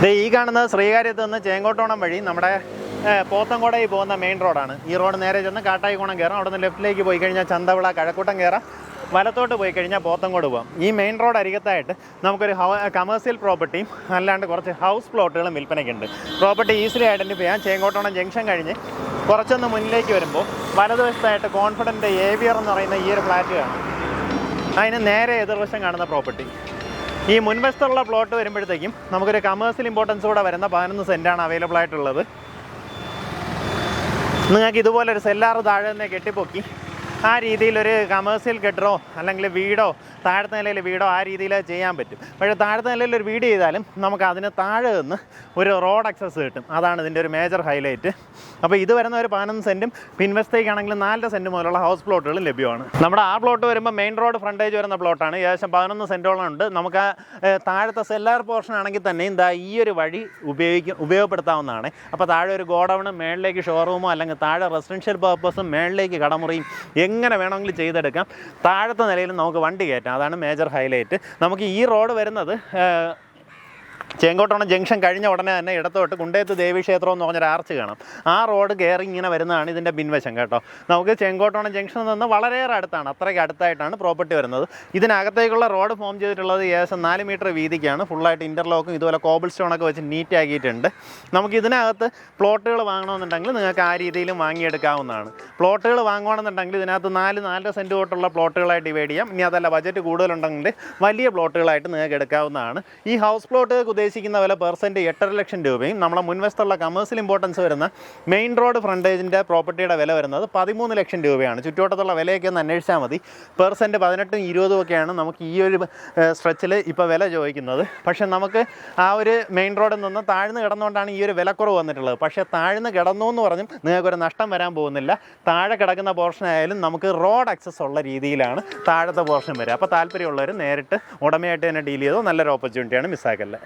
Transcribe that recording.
ഈ കാണുന്നത് ശ്രീകാര്യത്ത് നിന്ന് ചേങ്കോട്ടോണം വഴി നമ്മുടെ പോത്തൻകോടയിൽ പോകുന്ന മെയിൻ റോഡാണ്. ഈ റോഡ് നേരെ ചെന്ന് കാട്ടായിക്കോണം കയറാം. അവിടെ നിന്ന് ലെഫ്റ്റിലേക്ക് പോയി കഴിഞ്ഞാൽ ചന്തവിള കഴക്കൂട്ടം കയറാം. വലത്തോട്ട് പോയി കഴിഞ്ഞാൽ പോത്തൻകോട് പോകാം. ഈ മെയിൻ റോഡ് അരികത്തായിട്ട് നമുക്കൊരു കമേഴ്സ്യൽ പ്രോപ്പർട്ടിയും അല്ലാണ്ട് കുറച്ച് ഹൗസ് പ്ലോട്ടുകളും വിൽപ്പനയ്ക്കുണ്ട്. പ്രോപ്പർട്ടി ഈസിലി ഐഡൻറ്റിഫൈ ചെയ്യാം. ചേങ്കോട്ടോണം ജംഗ്ഷൻ കഴിഞ്ഞ് കുറച്ചൊന്ന് മുന്നിലേക്ക് വരുമ്പോൾ വലതുവശത്തായിട്ട് കോൺഫിഡൻറ്റ് ഏവിയർ എന്ന് പറയുന്ന ഈ ഒരു ഫ്ലാറ്റ് കാണാം. അതിന് നേരെ എതിർവശം കാണുന്ന പ്രോപ്പർട്ടി. ഈ മുൻവശത്തുള്ള പ്ലോട്ട് വരുമ്പോഴത്തേക്കും നമുക്കൊരു കമേഴ്സ്യൽ ഇമ്പോർട്ടൻസ് കൂടെ വരുന്ന 11 സെൻറ്റാണ് അവൈലബിൾ ആയിട്ടുള്ളത്. നിങ്ങൾക്ക് ഇതുപോലൊരു സെല്ലാറ് താഴെ നിന്ന് കെട്ടിപ്പൊക്കി ആ രീതിയിലൊരു കമേഴ്സ്യൽ കെട്ടറോ അല്ലെങ്കിൽ വീടോ താഴത്തെ നിലയിൽ വീടോ ആ രീതിയിൽ ചെയ്യാൻ പറ്റും. പക്ഷേ താഴത്തെ നിലയിൽ ഒരു വീട് ചെയ്താലും നമുക്ക് അതിന് താഴെ നിന്ന് ഒരു റോഡ് അക്സസ് കിട്ടും. അതാണ് ഇതിൻ്റെ ഒരു മേജർ ഹൈലൈറ്റ്. അപ്പോൾ ഇത് വരുന്ന ഒരു 11 സെൻറ്റും പിൻവശത്തേക്കാണെങ്കിൽ 4 സെൻറ്റ് മുതലുള്ള ഹൗസ് പ്ലോട്ടുകളും ലഭ്യമാണ്. നമ്മുടെ ആ പ്ലോട്ട് വരുമ്പോൾ മെയിൻ റോഡ് ഫ്രണ്ടേജ് വരുന്ന പ്ലോട്ടാണ്. ഏകദേശം 11 സെൻറ്റോളം ഉണ്ട്. നമുക്ക് താഴത്തെ സെല്ലാർ പോർഷൻ ആണെങ്കിൽ തന്നെയും ഈ ഒരു വഴി ഉപയോഗപ്പെടുത്താവുന്നതാണ്. അപ്പോൾ താഴെ ഒരു ഗോഡൗണും മേളിലേക്ക് ഷോറൂമോ അല്ലെങ്കിൽ താഴെ റെസിഡൻഷ്യൽ പർപ്പസും മേളിലേക്ക് കടമുറിയും എങ്ങനെ വേണമെങ്കിലും ചെയ്തെടുക്കാം. താഴത്തെ നിലയിൽ നമുക്ക് വണ്ടി കയറ്റാം. അതാണ് മേജർ ഹൈലൈറ്റ്. നമുക്ക് ഈ റോഡ് വരുന്നത് ചേങ്കോട്ടോണം ജംഗ്ഷൻ കഴിഞ്ഞ ഉടനെ തന്നെ ഇടത്തോട്ട് കുണ്ടേത്ത് ദേവീക്ഷേത്രം എന്ന് പറഞ്ഞൊരു ആർച്ച് കാണാം. ആ റോഡ് കയറി ഇങ്ങനെ വരുന്നതാണ് ഇതിൻ്റെ പിൻവശം കേട്ടോ. നമുക്ക് ചേങ്കോട്ടോണം ജംഗ്ഷനിൽ നിന്ന് വളരെയേറെ അടുത്താണ്. അത്രയ്ക്ക് അടുത്തായിട്ടാണ് പ്രോപ്പർട്ടി വരുന്നത്. ഇതിനകത്തേക്കുള്ള റോഡ് ഫോം ചെയ്തിട്ടുള്ളത് ഏകദേശം 4 മീറ്റർ വീതിക്കാണ്. ഫുള്ളായിട്ട് ഇൻ്റർലോക്കും ഇതുപോലെ കോബിൾ സ്റ്റോണൊക്കെ വെച്ച് നീറ്റ് ആക്കിയിട്ടുണ്ട്. നമുക്ക് ഇതിനകത്ത് പ്ലോട്ടുകൾ വാങ്ങണമെന്നുണ്ടെങ്കിൽ നിങ്ങൾക്ക് ആ രീതിയിലും വാങ്ങിയെടുക്കാവുന്നതാണ്. പ്ലോട്ടുകൾ വാങ്ങുകയാണെന്നുണ്ടെങ്കിൽ ഇതിനകത്ത് 4.5 സെൻറ്റ് തൊട്ടുള്ള പ്ലോട്ടുകളായിട്ട് ഡിവൈഡ് ചെയ്യാം. ഇനി അതല്ല ബജറ്റ് കൂടുതലുണ്ടെങ്കിൽ വലിയ പ്ലോട്ടുകളായിട്ട് നിങ്ങൾക്ക് എടുക്കാവുന്നതാണ്. ഈ ഹൗസ് പ്ലോട്ടുകൾക്ക് ഉദ്ദേശിക്കുന്ന വില പെർസെൻറ്റ് 8.5 ലക്ഷം രൂപയും നമ്മുടെ മുൻവശത്തുള്ള കമേഴ്സ്യൽ ഇമ്പോർട്ടൻസ് വരുന്ന മെയിൻ റോഡ് ഫ്രണ്ടേജിൻ്റെ പ്രോപ്പർട്ടിയുടെ വില വരുന്നത് 13 ലക്ഷം രൂപയാണ്. ചുറ്റുവട്ടത്തുള്ള വിലയൊക്കെ ഒന്ന് അന്വേഷിച്ചാൽ മതി. പെർസെൻറ്റ് 18ഉം 20ഉം ഒക്കെയാണ് നമുക്ക് ഈ ഒരു സ്ട്രെച്ചിൽ ഇപ്പോൾ വില ചോദിക്കുന്നത്. പക്ഷേ നമുക്ക് ആ ഒരു മെയിൻ റോഡിൽ നിന്ന് താഴ്ന്ന് കിടന്നുകൊണ്ടാണ് ഈ ഒരു വിലക്കുറവ് വന്നിട്ടുള്ളത്. പക്ഷേ താഴ്ന്ന് കിടന്നു എന്ന് പറഞ്ഞും നിങ്ങൾക്കൊരു നഷ്ടം വരാൻ പോകുന്നില്ല. താഴെ കിടക്കുന്ന പോർഷൻ ആയാലും നമുക്ക് റോഡ് ആക്സസ് ഉള്ള രീതിയിലാണ് താഴത്തെ പോർഷൻ വരിക. അപ്പോൾ താല്പര്യമുള്ളവർ നേരിട്ട് ഉടമയായിട്ട് തന്നെ ഡീൽ ചെയ്തോ. നല്ലൊരു ഓപ്പർച്യൂണിറ്റിയാണ്, മിസ്സാക്കല്ലേ.